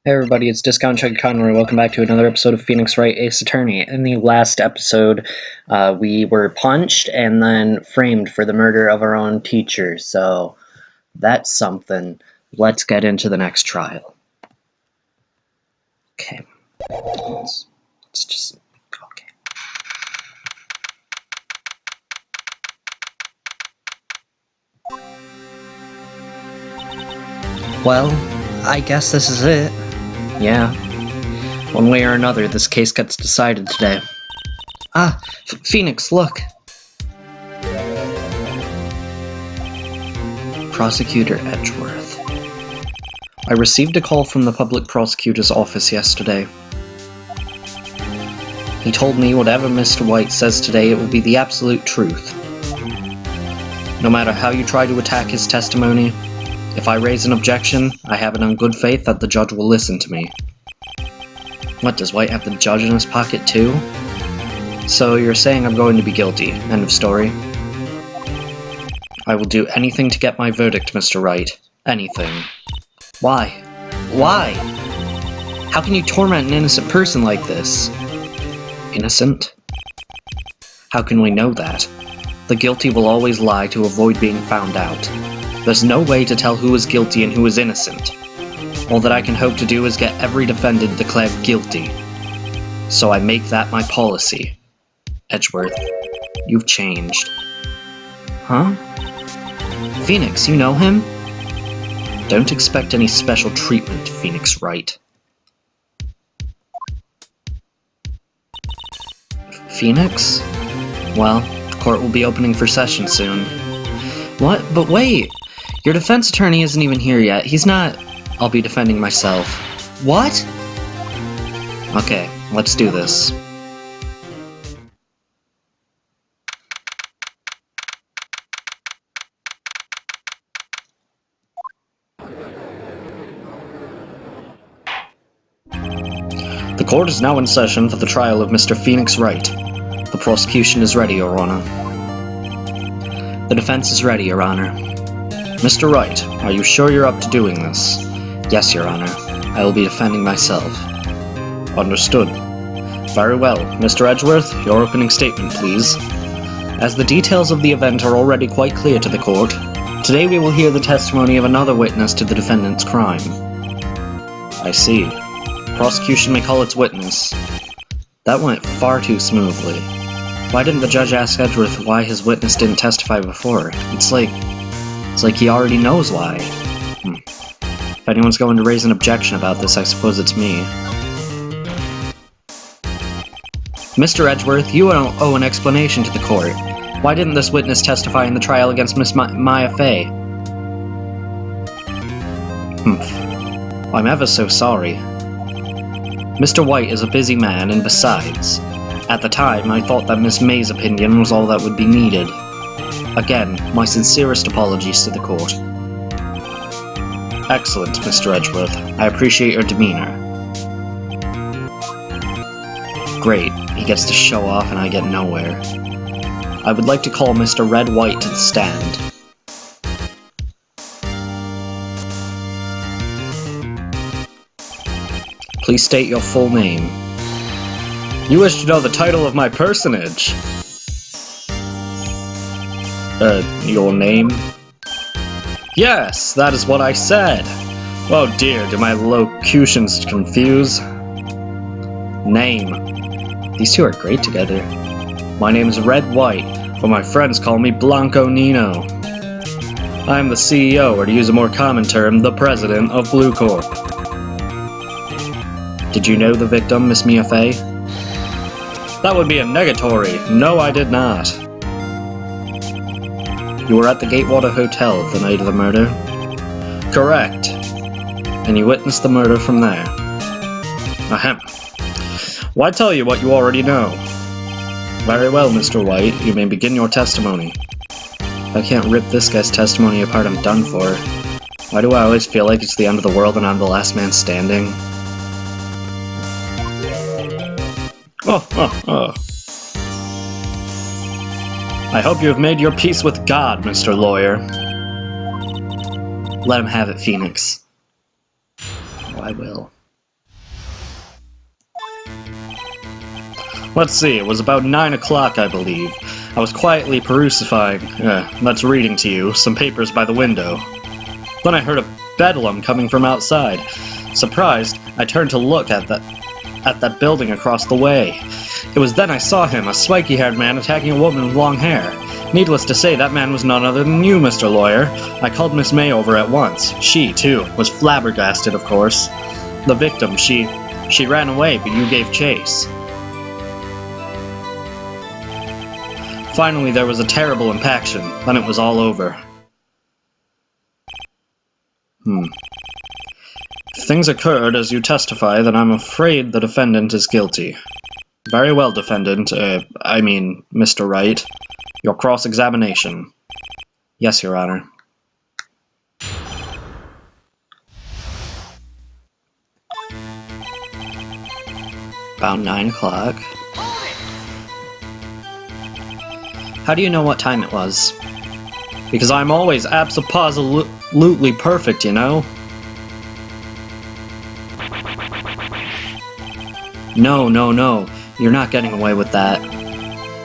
Hey everybody, it's Discount Chuck Conroy. Welcome back to another episode of Phoenix Wright Ace Attorney. In the last episode, we were punched and then framed for the murder of our own teacher, so that's something. Let's get into the next trial. Okay. Let's just... okay. Well, I guess this is it. Yeah. One way or another, this case gets decided today. Ah, Phoenix, look! Prosecutor Edgeworth. I received a call from the public prosecutor's office yesterday. He told me whatever Mr. White says today, it will be the absolute truth. No matter how you try to attack his testimony, if I raise an objection, I have it on good faith that the judge will listen to me. What, does White have the judge in his pocket too? So you're saying I'm going to be guilty. End of story. I will do anything to get my verdict, Mr. Wright. Anything. Why? Why? How can you torment an innocent person like this? Innocent? How can we know that? The guilty will always lie to avoid being found out. There's no way to tell who is guilty and who is innocent. All that I can hope to do is get every defendant declared guilty. So I make that my policy. Edgeworth, you've changed. Huh? Phoenix, you know him? Don't expect any special treatment, Phoenix Wright. Phoenix? Well, the court will be opening for session soon. What? But wait! Your defense attorney isn't even here yet. He's not... I'll be defending myself. What? Okay, let's do this. The court is now in session for the trial of Mr. Phoenix Wright. The prosecution is ready, Your Honor. The defense is ready, Your Honor. Mr. Wright, are you sure you're up to doing this? Yes, Your Honor. I will be defending myself. Understood. Very well. Mr. Edgeworth, your opening statement, please. As the details of the event are already quite clear to the court, today we will hear the testimony of another witness to the defendant's crime. I see. Prosecution may call its witness. That went far too smoothly. Why didn't the judge ask Edgeworth why his witness didn't testify before? It's like he already knows why. If anyone's going to raise an objection about this, I suppose it's me. Mr. Edgeworth, you owe an explanation to the court. Why didn't this witness testify in the trial against Miss Maya Fey? I'm ever so sorry. Mr. White is a busy man, and besides, at the time I thought that Miss May's opinion was all that would be needed. Again, my sincerest apologies to the court. Excellent, Mr. Edgeworth. I appreciate your demeanor. Great, he gets to show off and I get nowhere. I would like to call Mr. Red White to the stand. Please state your full name. You wish to know the title of my personage? Your name? Yes, that is what I said. Oh dear, do my locutions confuse? Name. These two are great together. My name is Red White, but my friends call me Blanco Nino. I am the CEO, or to use a more common term, the president of Blue Corp. Did you know the victim, Miss Mia Fey? That would be a negatory. No, I did not. You were at the Gatewater Hotel the night of the murder? Correct. And you witnessed the murder from there? Ahem. Why tell you what you already know? Very well, Mr. White, you may begin your testimony. If I can't rip this guy's testimony apart, I'm done for. Why do I always feel like it's the end of the world and I'm the last man standing? I hope you have made your peace with God, Mr. Lawyer. Let him have it, Phoenix. Oh, I will. Let's see, it was about 9 o'clock, I believe. I was quietly that's reading to you, some papers by the window. Then I heard a bedlam coming from outside. Surprised, I turned to look at that building across the way. It was then I saw him, a spiky-haired man attacking a woman with long hair. Needless to say, that man was none other than you, Mr. Lawyer. I called Miss May over at once. She, too, was flabbergasted, of course. The victim, she ran away, but you gave chase. Finally, there was a terrible impaction. Then it was all over. If things occurred as you testify, then I'm afraid the defendant is guilty. Very well, defendant. Mr. Wright. Your cross-examination. Yes, Your Honor. About 9 o'clock. How do you know what time it was? Because I'm always absolutely perfect, you know? No. You're not getting away with that.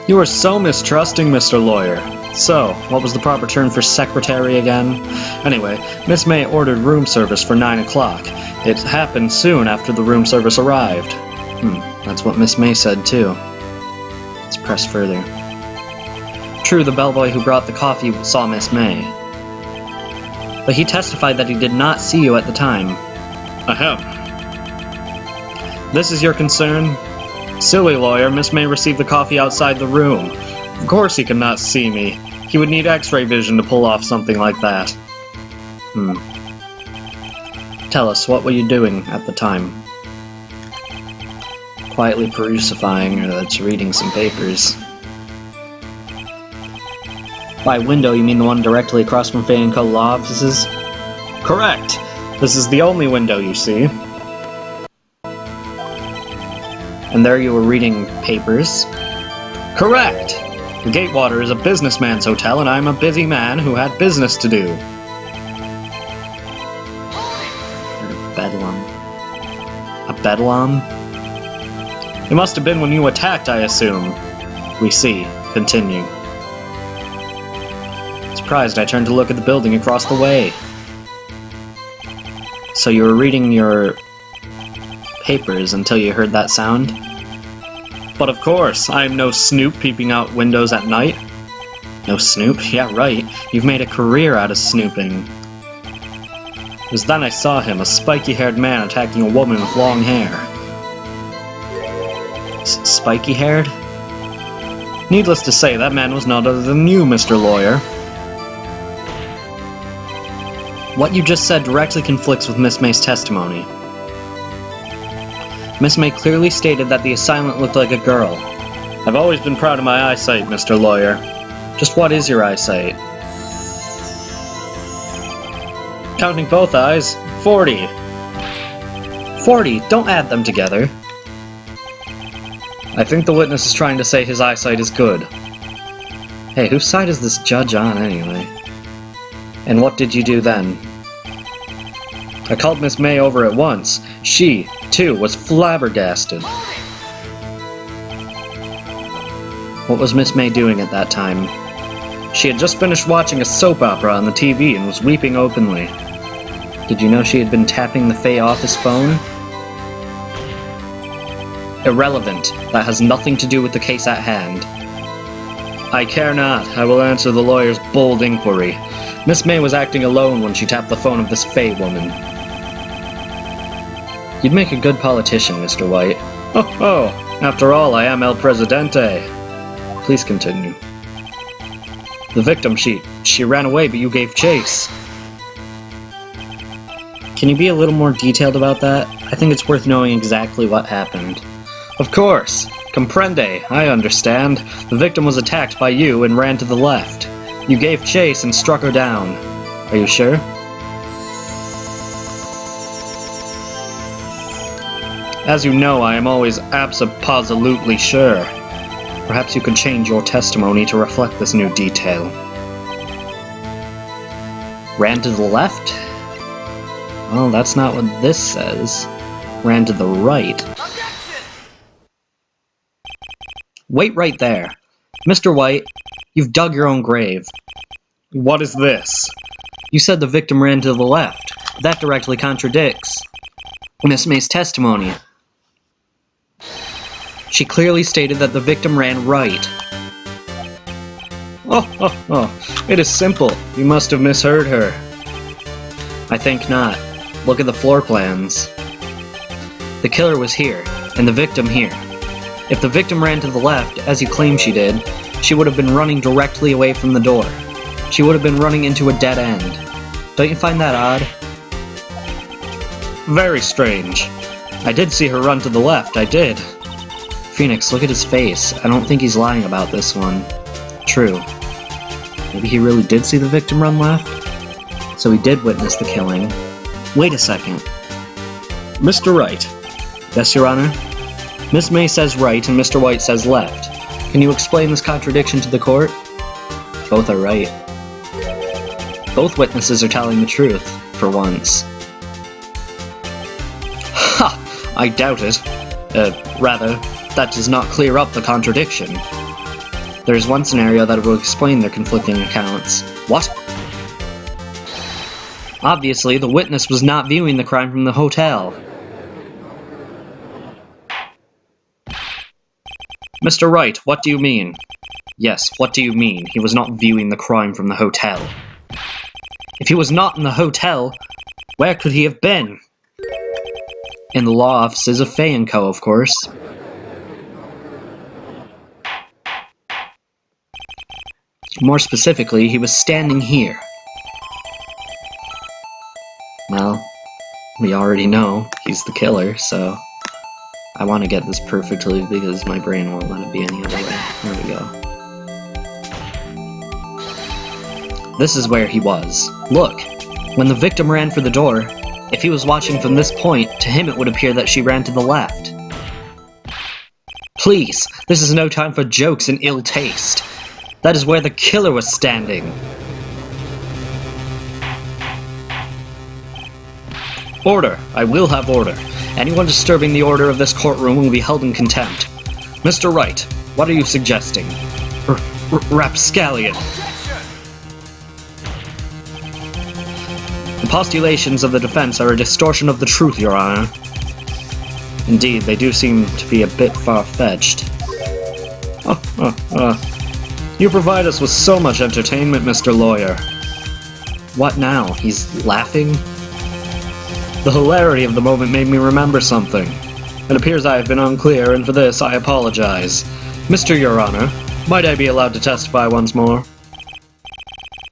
You are so mistrusting, Mr. Lawyer. So, what was the proper term for secretary again? Anyway, Miss May ordered room service for 9 o'clock. It happened soon after the room service arrived. That's what Miss May said, too. Let's press further. True, the bellboy who brought the coffee saw Miss May. But he testified that he did not see you at the time. Ahem. This is your concern? Silly lawyer, Miss May received the coffee outside the room. Of course he could not see me. He would need X-ray vision to pull off something like that. Tell us, what were you doing at the time? Quietly perusifying, or that's reading some papers. By window, you mean the one directly across from Fay & Co. law offices? Correct! This is the only window you see. And there you were reading papers? Correct! The Gatewater is a businessman's hotel, and I'm a busy man who had business to do. A bedlam. A bedlam? It must have been when you attacked, I assume. We see. Continue. Surprised, I turned to look at the building across the way. So you were reading your papers until you heard that sound? But of course, I'm no snoop peeping out windows at night. No snoop? Yeah, right. You've made a career out of snooping. It was then I saw him, a spiky-haired man attacking a woman with long hair. Spiky-haired? Needless to say, that man was none other than you, Mr. Lawyer. What you just said directly conflicts with Miss May's testimony. Miss May clearly stated that the assailant looked like a girl. I've always been proud of my eyesight, Mr. Lawyer. Just what is your eyesight? Counting both eyes, 40. 40? Don't add them together. I think the witness is trying to say his eyesight is good. Hey, whose side is this judge on, anyway? And what did you do then? I called Miss May over at once. She, too, was flabbergasted. What was Miss May doing at that time? She had just finished watching a soap opera on the TV and was weeping openly. Did you know she had been tapping the Fay office phone? Irrelevant. That has nothing to do with the case at hand. I care not. I will answer the lawyer's bold inquiry. Miss May was acting alone when she tapped the phone of this Fay woman. You'd make a good politician, Mr. White. Oh, after all, I am El Presidente. Please continue. The victim, she ran away, but you gave chase. Can you be a little more detailed about that? I think it's worth knowing exactly what happened. Of course. Comprende. I understand. The victim was attacked by you and ran to the left. You gave chase and struck her down. Are you sure? As you know, I am always absolutely sure. Perhaps you could change your testimony to reflect this new detail. Ran to the left? Well, that's not what this says. Ran to the right. Wait right there. Mr. White, you've dug your own grave. What is this? You said the victim ran to the left. That directly contradicts Miss May's testimony. She clearly stated that the victim ran right. Oh, it is simple. You must have misheard her. I think not. Look at the floor plans. The killer was here, and the victim here. If the victim ran to the left, as you claim she did, she would have been running directly away from the door. She would have been running into a dead end. Don't you find that odd? Very strange. I did see her run to the left, I did. Phoenix, look at his face. I don't think he's lying about this one. True. Maybe he really did see the victim run left? So he did witness the killing. Wait a second. Mr. Wright. Yes, Your Honor? Miss May says right and Mr. White says left. Can you explain this contradiction to the court? Both are right. Both witnesses are telling the truth, for once. Ha! I doubt it. Rather, that does not clear up the contradiction. There is one scenario that will explain their conflicting accounts. What? Obviously, the witness was not viewing the crime from the hotel. Mr. Wright, what do you mean? Yes, what do you mean? He was not viewing the crime from the hotel. If he was not in the hotel, where could he have been? In the law offices of Fay & Co., of course. More specifically, he was standing here. Well, we already know he's the killer, so I want to get this perfectly because my brain won't let it be any other way. There we go. This is where he was. Look, when the victim ran for the door, if he was watching from this point, to him it would appear that she ran to the left. Please, this is no time for jokes and ill taste. That is where the killer was standing. Order! I will have order. Anyone disturbing the order of this courtroom will be held in contempt. Mr. Wright, what are you suggesting? Rapscallion. The postulations of the defense are a distortion of the truth, Your Honor. Indeed, they do seem to be a bit far-fetched. You provide us with so much entertainment, Mr. Lawyer. What now? He's laughing? The hilarity of the moment made me remember something. It appears I have been unclear, and for this I apologize. Mr. Your Honor, might I be allowed to testify once more?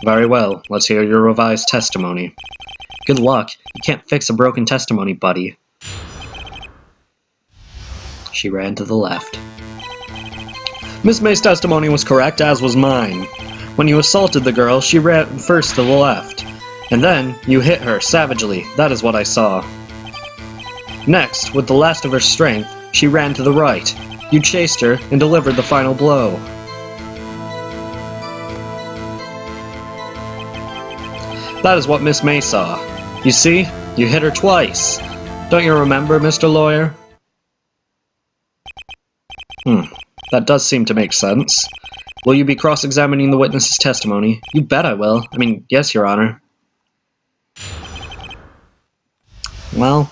Very well, let's hear your revised testimony. Good luck. You can't fix a broken testimony, buddy. She ran to the left. Miss May's testimony was correct, as was mine. When you assaulted the girl, she ran first to the left. And then, you hit her, savagely. That is what I saw. Next, with the last of her strength, she ran to the right. You chased her, and delivered the final blow. That is what Miss May saw. You see? You hit her twice. Don't you remember, Mr. Lawyer? That does seem to make sense. Will you be cross-examining the witness's testimony? You bet I will. I mean, yes, Your Honor. Well,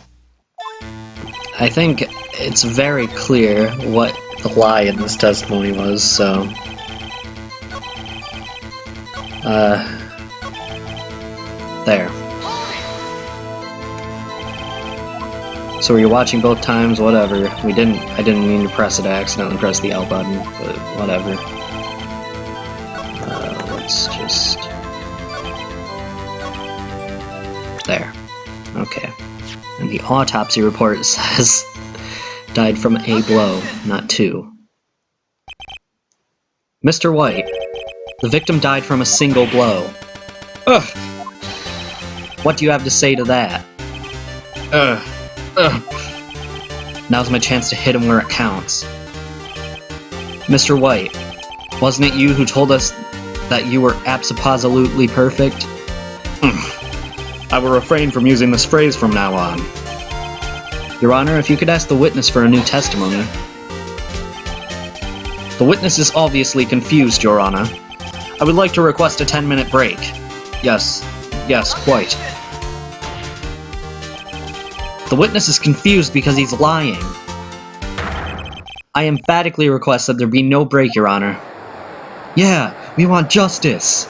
I think it's very clear what the lie in this testimony was, so... there. So were you watching both times? Whatever. I didn't mean to press it. I accidentally pressed the L button, but whatever. Let's just... there. Okay. And the autopsy report says died from a blow, not two. Mr. White, the victim died from a single blow. Ugh! What do you have to say to that? Now's my chance to hit him where it counts. Mr. White, wasn't it you who told us that you were abso-absolutely perfect? I will refrain from using this phrase from now on. Your Honor, if you could ask the witness for a new testimony. The witness is obviously confused, Your Honor. I would like to request a 10-minute break. Yes, quite. The witness is confused because he's lying. I emphatically request that there be no break, Your Honor. Yeah, we want justice.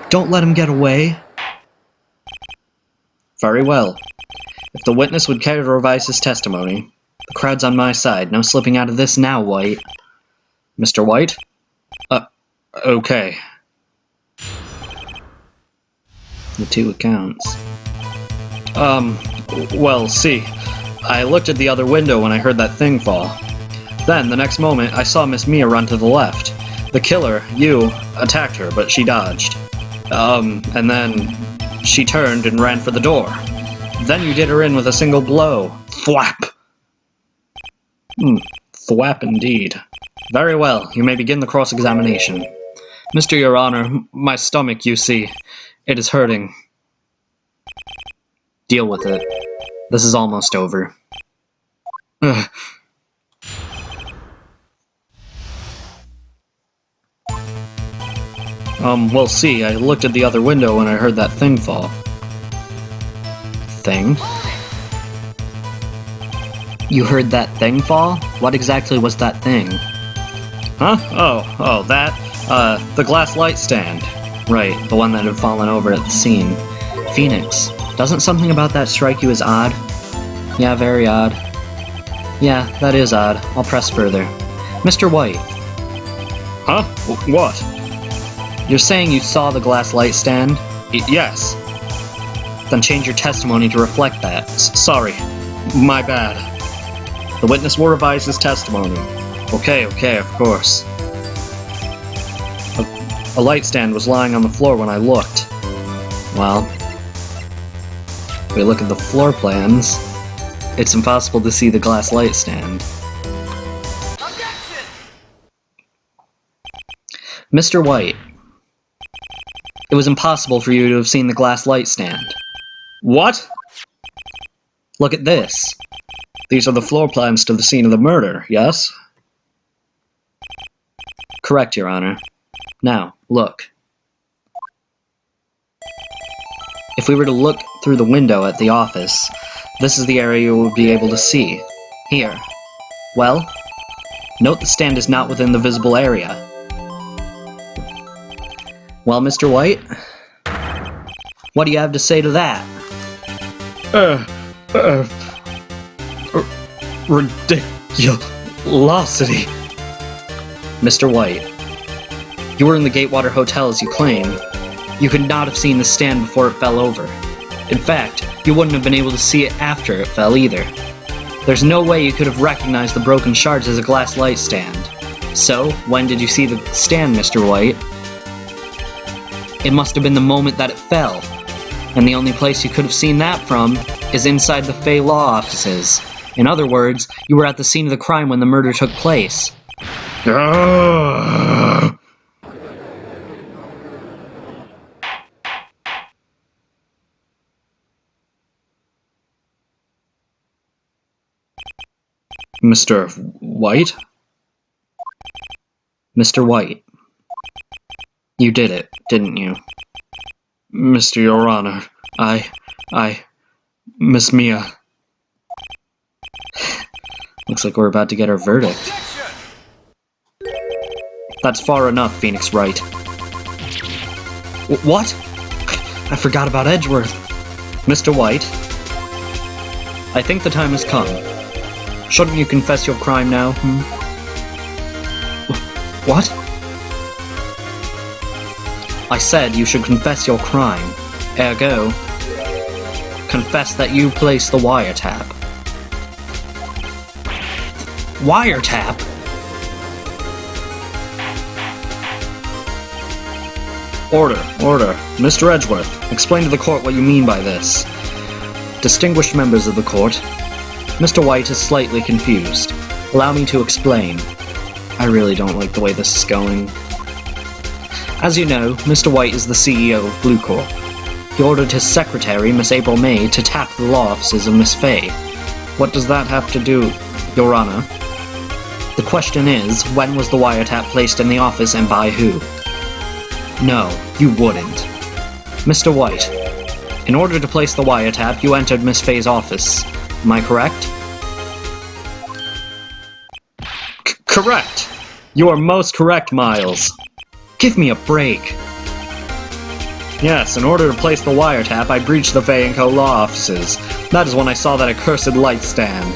Don't let him get away. Very well. If the witness would care to revise his testimony, the crowd's on my side. No slipping out of this now, White. Mr. White? Okay. The two accounts. Well, see, I looked at the other window when I heard that thing fall. Then, the next moment, I saw Miss Mia run to the left. The killer, you, attacked her, but she dodged. And then she turned and ran for the door. Then you did her in with a single blow. Thwap! Thwap indeed. Very well, you may begin the cross-examination. Mr. Your Honor, my stomach, you see, it is hurting. Deal with it. This is almost over. Well, see, I looked at the other window when I heard that thing fall. Thing? You heard that thing fall? What exactly was that thing? Huh? Oh, that? The glass light stand. Right, the one that had fallen over at the scene. Phoenix, doesn't something about that strike you as odd? Yeah, very odd. Yeah, that is odd. I'll press further. Mr. White. Huh? What? You're saying you saw the glass light stand? Yes. Then change your testimony to reflect that. Sorry. My bad. The witness will revise his testimony. Okay, of course. A light stand was lying on the floor when I looked. Well, if we look at the floor plans, it's impossible to see the glass light stand. Mr. White, it was impossible for you to have seen the glass light stand. What? Look at this. These are the floor plans to the scene of the murder, yes? Correct, Your Honor. Now, look. If we were to look through the window at the office, this is the area you will be able to see. Here. Well, note the stand is not within the visible area. Well, Mr. White? What do you have to say to that? Ridiculosity. Mr. White, you were in the Gatewater Hotel as you claim. You could not have seen the stand before it fell over. In fact, you wouldn't have been able to see it after it fell either. There's no way you could have recognized the broken shards as a glass light stand. So, when did you see the stand, Mr. White? It must have been the moment that it fell. And the only place you could have seen that from is inside the Fay Law offices. In other words, you were at the scene of the crime when the murder took place. Mr. White? Mr. White, you did it, didn't you? Mr. Your Honor, Miss Mia. Looks like we're about to get our verdict. That's far enough, Phoenix Wright. What? I forgot about Edgeworth. Mr. White, I think the time has come. Shouldn't you confess your crime now, What? I said you should confess your crime. Ergo, confess that you placed the wiretap. Wiretap? Order. Mr. Edgeworth, explain to the court what you mean by this. Distinguished members of the court, Mr. White is slightly confused. Allow me to explain. I really don't like the way this is going. As you know, Mr. White is the CEO of Blue Corp. He ordered his secretary, Miss April May, to tap the law offices of Miss Fay. What does that have to do, Your Honor? The question is, when was the wiretap placed in the office and by who? No, you wouldn't. Mr. White, in order to place the wiretap, you entered Miss Fay's office. Am I correct? Correct! You are most correct, Miles. Give me a break. Yes, in order to place the wiretap, I breached the Fay & Co. law offices. That is when I saw that accursed light stand.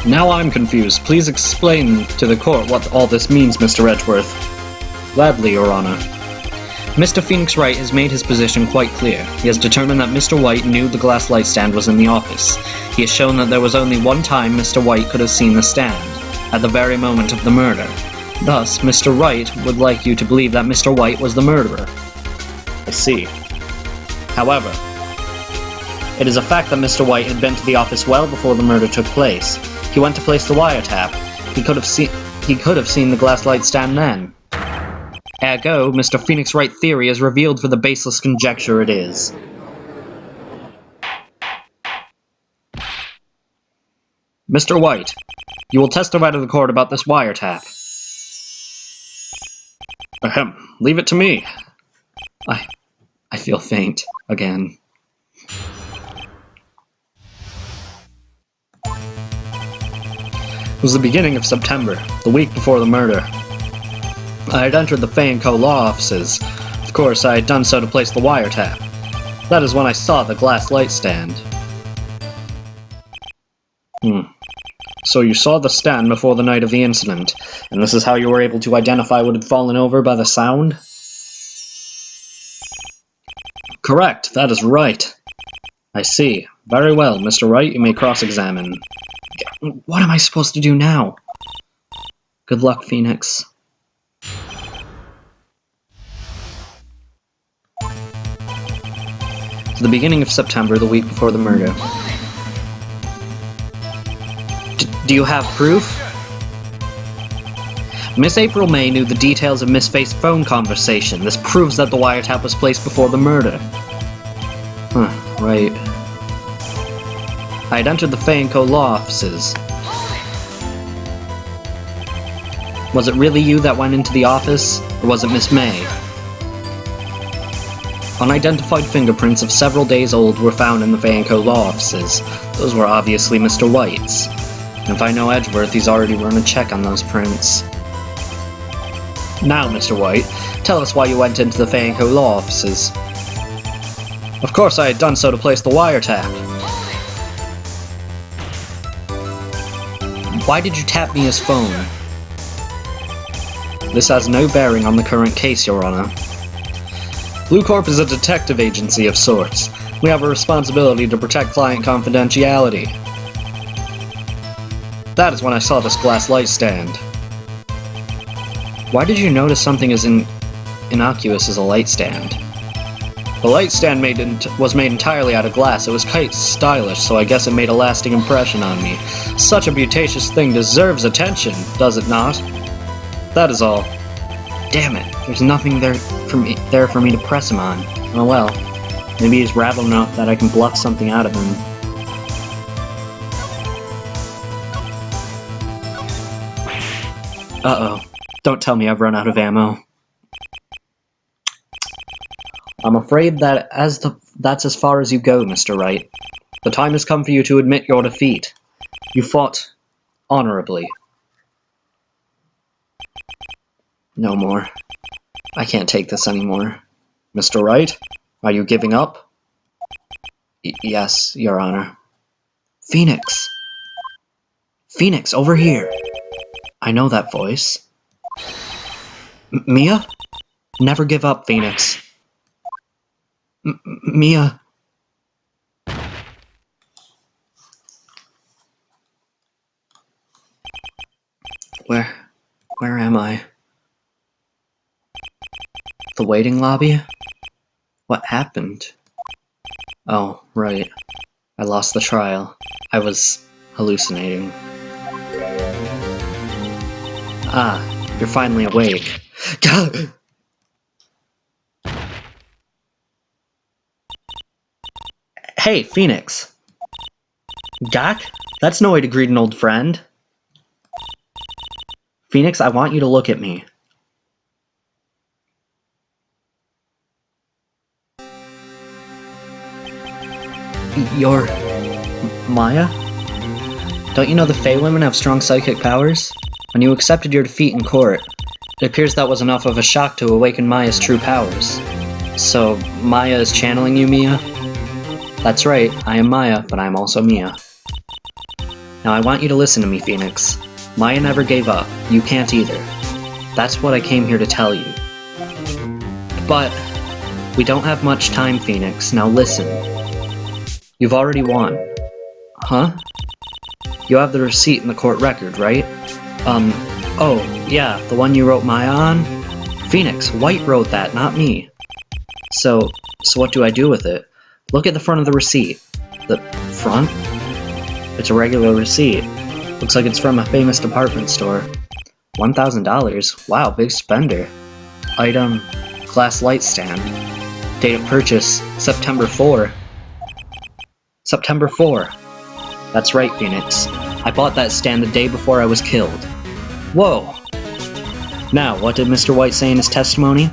Now I'm confused. Please explain to the court what all this means, Mr. Edgeworth. Gladly, Your Honor. Mr. Phoenix Wright has made his position quite clear. He has determined that Mr. White knew the glass light stand was in the office. He has shown that there was only one time Mr. White could have seen the stand, at the very moment of the murder. Thus, Mr. Wright would like you to believe that Mr. White was the murderer. I see. However, it is a fact that Mr. White had been to the office well before the murder took place. He went to place the wiretap. He could have seen the glass light stand then. Ergo, Mr. Phoenix Wright theory is revealed for the baseless conjecture it is. Mr. White, you will testify to the court about this wiretap. Ahem, leave it to me. I feel faint again. It was the beginning of September, the week before the murder. I had entered the Fay & Co. law offices. Of course, I had done so to place the wiretap. That is when I saw the glass light stand. So you saw the stand before the night of the incident, and this is how you were able to identify what had fallen over by the sound? Correct, that is right. I see. Very well, Mr. Wright, you may cross-examine. What am I supposed to do now? Good luck, Phoenix. To the beginning of September, the week before the murder. Do you have proof? Miss April May knew the details of Miss Fay's phone conversation. This proves that the wiretap was placed before the murder. Right. I had entered the Fay & Co. law offices. Was it really you that went into the office, or was it Miss May? Unidentified fingerprints of several days old were found in the Fay & Co. law offices. Those were obviously Mr. White's. And if I know Edgeworth, he's already run a check on those prints. Now, Mr. White, tell us why you went into the Fay & Co. law offices. Of course I had done so to place the wiretap. Why did you tap Mia's phone? This has no bearing on the current case, Your Honor. Blue Corp is a detective agency of sorts. We have a responsibility to protect client confidentiality. That is when I saw this glass light stand. Why did you notice something as innocuous as a light stand? The light stand was made entirely out of glass. It was quite stylish, so I guess it made a lasting impression on me. Such a beauticious thing deserves attention, does it not? That is all. Damn it, there's nothing there for me to press him on. Oh well, maybe he's rattled enough that I can bluff something out of him. Uh-oh, don't tell me I've run out of ammo. I'm afraid that that's as far as you go, Mr. Wright. The time has come for you to admit your defeat. You fought honorably. No more. I can't take this anymore. Mr. Wright, are you giving up? Yes, Your Honor. Phoenix! Phoenix, over here! I know that voice. Mia? Never give up, Phoenix. Mia... Where am I? The waiting lobby? What happened? Oh, right. I lost the trial. I was hallucinating. Ah, you're finally awake. Hey, Phoenix! Gak? That's no way to greet an old friend. Phoenix, I want you to look at me. You're... Maya? Don't you know the Fey women have strong psychic powers? When you accepted your defeat in court, it appears that was enough of a shock to awaken Maya's true powers. So, Maya is channeling you, Mia? That's right, I am Maya, but I am also Mia. Now I want you to listen to me, Phoenix. Maya never gave up. You can't either. That's what I came here to tell you. But we don't have much time, Phoenix. Now listen. You've already won. Huh? You have the receipt in the court record, right? Oh, yeah, the one you wrote Maya on? Phoenix, White wrote that, not me. So what do I do with it? Look at the front of the receipt. The front? It's a regular receipt. Looks like it's from a famous department store. $1,000? Wow, big spender. Item, glass light stand. Date of purchase, September 4. September 4. That's right, Phoenix. I bought that stand the day before I was killed. Whoa! Now, what did Mr. White say in his testimony?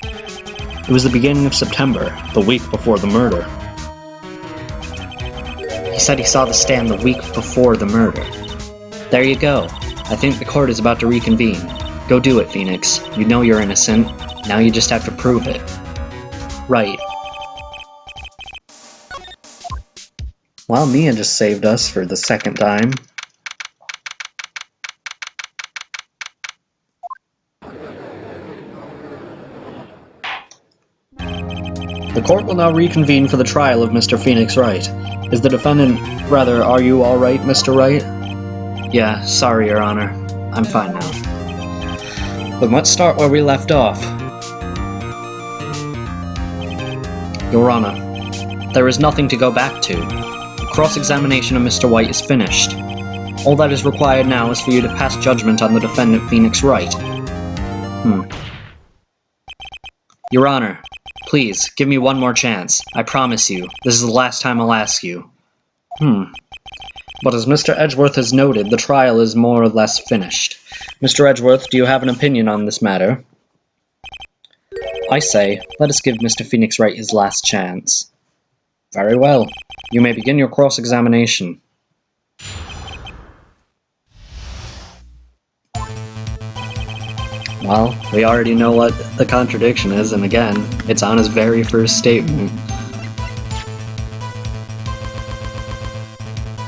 It was the beginning of September, the week before the murder. He said he saw the stand the week before the murder. There you go. I think the court is about to reconvene. Go do it, Phoenix. You know you're innocent. Now you just have to prove it. Right. Well, Mia just saved us for the second time. The court will now reconvene for the trial of Mr. Phoenix Wright. Is the defendant... Rather, are you alright, Mr. Wright? Yeah, sorry, Your Honor. I'm fine now. But let's start where we left off. Your Honor, there is nothing to go back to. The cross-examination of Mr. White is finished. All that is required now is for you to pass judgment on the defendant Phoenix Wright. Your Honor, please, give me one more chance. I promise you, this is the last time I'll ask you. But as Mr. Edgeworth has noted, the trial is more or less finished. Mr. Edgeworth, do you have an opinion on this matter? I say, let us give Mr. Phoenix Wright his last chance. Very well. You may begin your cross-examination. Well, we already know what the contradiction is, and again, it's on his very first statement.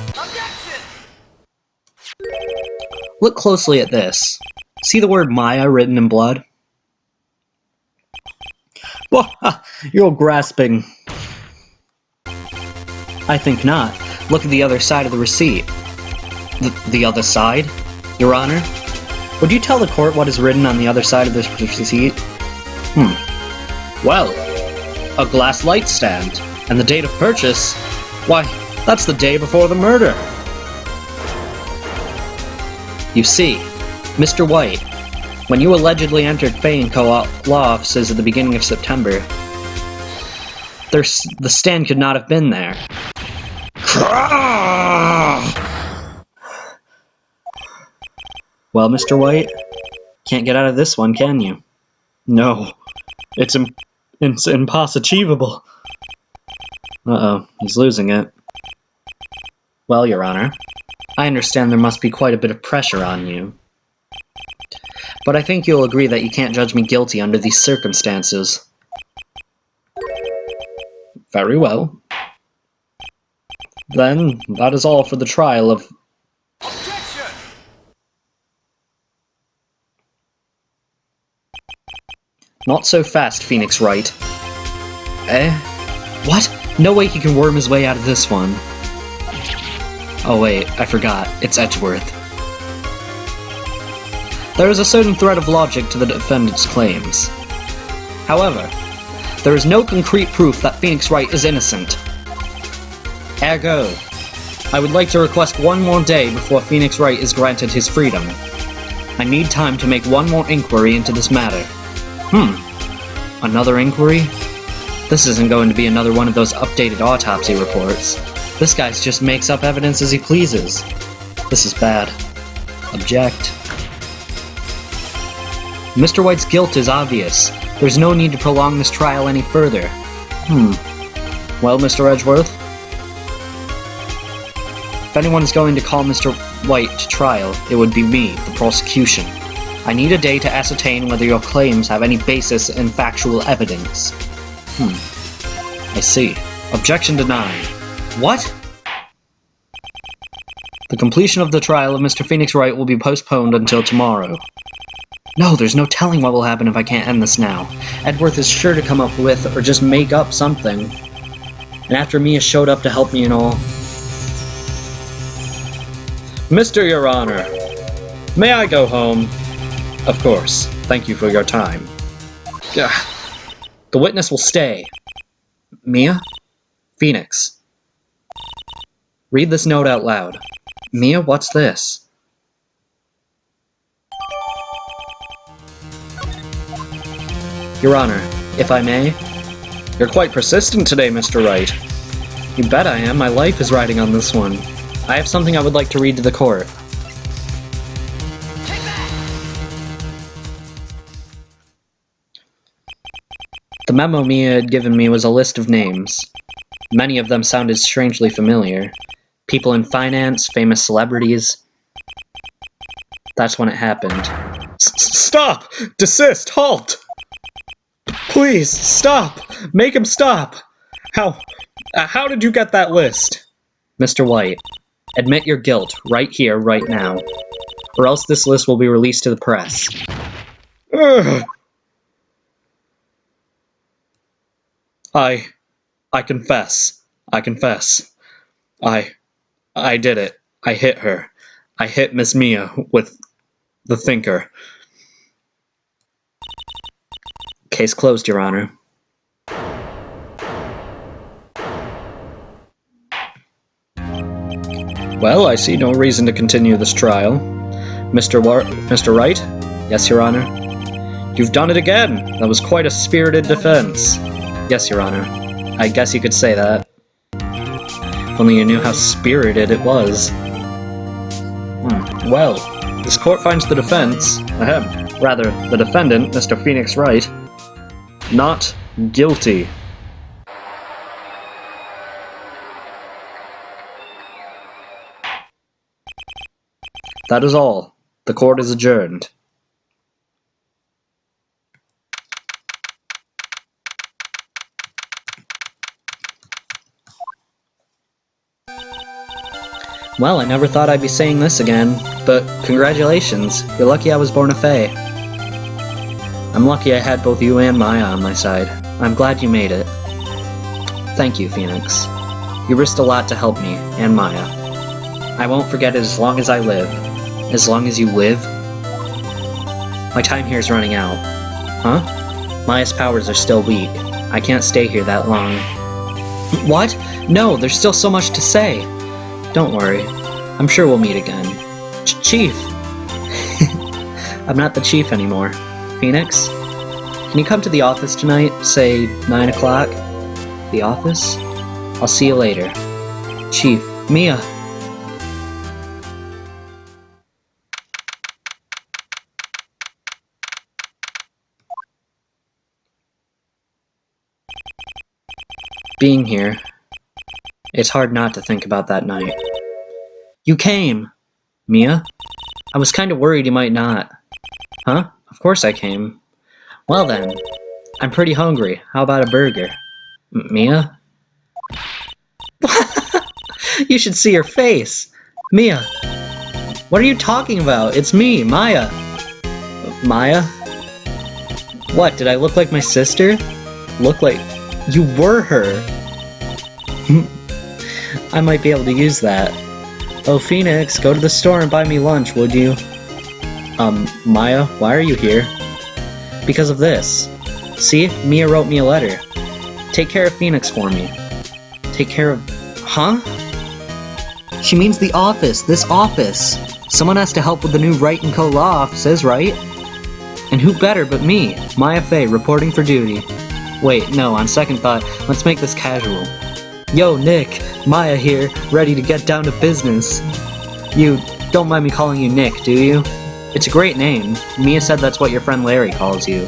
Objection! Look closely at this. See the word Maya written in blood? Well, you're grasping. I think not. Look at the other side of the receipt. The other side? Your Honor? Would you tell the court what is written on the other side of this receipt? Well, a glass light stand. And the date of purchase? Why, that's the day before the murder. You see, Mr. White, when you allegedly entered Fay & Co. law offices at the beginning of September, the stand could not have been there. Well, Mr. White, can't get out of this one, can you? No, it's impossible. Uh-oh, he's losing it. Well, Your Honor, I understand there must be quite a bit of pressure on you. But I think you'll agree that you can't judge me guilty under these circumstances. Very well. Then, that is all for the trial of... Objection! Not so fast, Phoenix Wright. Eh? What? No way he can worm his way out of this one. Oh wait, I forgot. It's Edgeworth. There is a certain thread of logic to the defendant's claims. However, there is no concrete proof that Phoenix Wright is innocent. Ergo, I would like to request one more day before Phoenix Wright is granted his freedom. I need time to make one more inquiry into this matter. Another inquiry? This isn't going to be another one of those updated autopsy reports. This guy just makes up evidence as he pleases. This is bad. Object. Mr. White's guilt is obvious. There's no need to prolong this trial any further. Well, Mr. Edgeworth? If anyone is going to call Mr. White to trial, it would be me, the prosecution. I need a day to ascertain whether your claims have any basis in factual evidence. I see. Objection denied. What? The completion of the trial of Mr. Phoenix Wright will be postponed until tomorrow. No, there's no telling what will happen if I can't end this now. Edgeworth is sure to come up with, or just make up something. And after Mia showed up to help me and all. Mr. Your Honor, may I go home? Of course. Thank you for your time. The witness will stay. Mia? Phoenix. Read this note out loud. Mia, what's this? Your Honor, if I may? You're quite persistent today, Mr. Wright. You bet I am. My life is riding on this one. I have something I would like to read to the court. The memo Mia had given me was a list of names. Many of them sounded strangely familiar. People in finance, famous celebrities. That's when it happened. Stop! Desist! Halt! Please, stop! Make him stop! How did you get that list? Mr. White, admit your guilt right here, right now. Or else this list will be released to the press. Ugh. I confess. I confess. I did it. I hit her. I hit Miss Mia with the thinker. Case closed, Your Honor. Well, I see no reason to continue this trial. Mr. Wright? Yes, Your Honor. You've done it again! That was quite a spirited defense. Yes, Your Honor. I guess you could say that. If only you knew how spirited it was. Well, this court finds the defense, rather, the defendant, Mr. Phoenix Wright, not guilty. That is all. The court is adjourned. Well, I never thought I'd be saying this again, but congratulations. You're lucky I was born a Fae. I'm lucky I had both you and Maya on my side. I'm glad you made it. Thank you, Phoenix. You risked a lot to help me, and Maya. I won't forget it as long as I live. As long as you live? My time here is running out. Huh? Maya's powers are still weak. I can't stay here that long. What? No, there's still so much to say. Don't worry. I'm sure we'll meet again. Chief! I'm not the chief anymore. Phoenix? Can you come to the office tonight? Say, 9 o'clock? The office? I'll see you later. Chief. Mia! Being here, it's hard not to think about that night. You came! Mia? I was kind of worried you might not. Huh? Of course I came. Well then, I'm pretty hungry. How about a burger? Mia? You should see her face! Mia! What are you talking about? It's me, Maya! Maya? What, did I look like my sister? Look like... You were her! I might be able to use that. Oh, Phoenix, go to the store and buy me lunch, would you? Maya, why are you here? Because of this. See? Mia wrote me a letter. Take care of Phoenix for me. Take care of... Huh? She means the office, this office. Someone has to help with the new Wright & Co. law offices, right? And who better but me, Maya Fey, reporting for duty. Wait, no, on second thought, let's make this casual. Yo, Nick, Maya here, ready to get down to business. You don't mind me calling you Nick, do you? It's a great name. Mia said that's what your friend Larry calls you.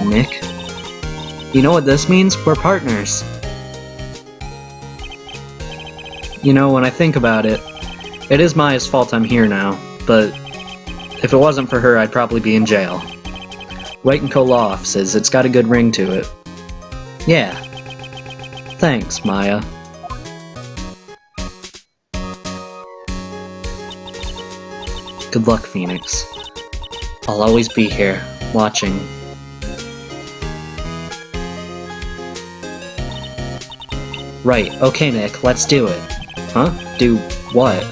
Nick? You know what this means? We're partners. You know, when I think about it, it is Maya's fault I'm here now, but if it wasn't for her, I'd probably be in jail. Wright & Co. Law Offices, it's got a good ring to it. Yeah. Thanks, Maya. Good luck, Phoenix. I'll always be here, watching. Right, okay, Nick, let's do it. Huh? Do what?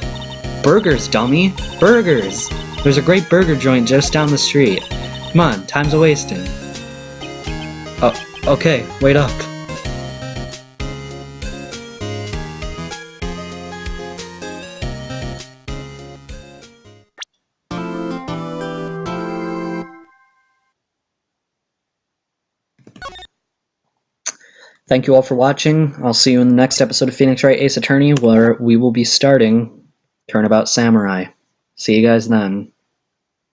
Burgers, dummy! Burgers! There's a great burger joint just down the street. Come on, time's a-wasting. Oh, okay, wait up. Thank you all for watching. I'll see you in the next episode of Phoenix Wright Ace Attorney, where we will be starting Turnabout Samurai. See you guys then.